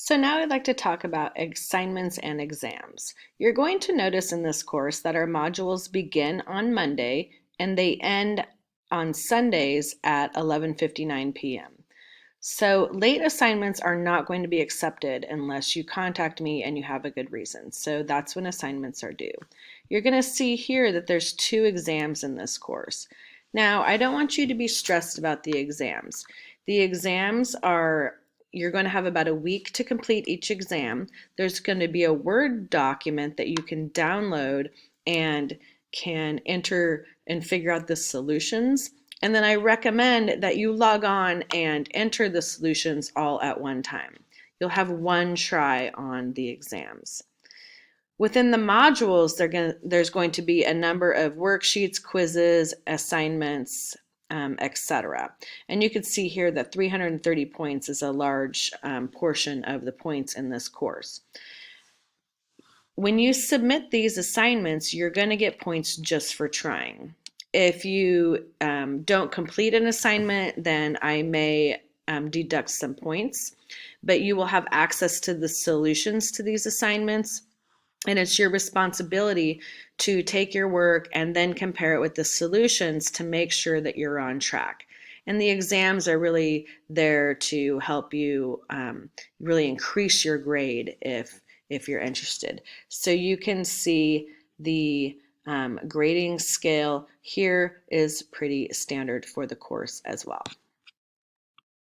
So now I'd like to talk about assignments and exams. You're going to notice in this course that our modules begin on Monday and they end on Sundays at 11:59 p.m. So late assignments are not going to be accepted unless you contact me and you have a good reason. So that's when assignments are due. You're going to see here that there's 2 exams in this course. Now, I don't want you to be stressed about the exams. The exams are You're going to have about a week to complete each exam. There's going to be a Word document that you can download and can enter and figure out the solutions. And then I recommend that you log on and enter the solutions all at one time. You'll have one try on the exams. Within the modules, there's going to be a number of worksheets, quizzes, assignments, etc. And you can see here that 330 points is a large portion of the points in this course. When you submit these assignments, you're going to get points just for trying. If you don't complete an assignment, then I may deduct some points, but you will have access to the solutions to these assignments. And it's your responsibility to take your work and then compare it with the solutions to make sure that you're on track. And the exams are really there to help you really increase your grade if you're interested. So you can see the grading scale here is pretty standard for the course as well.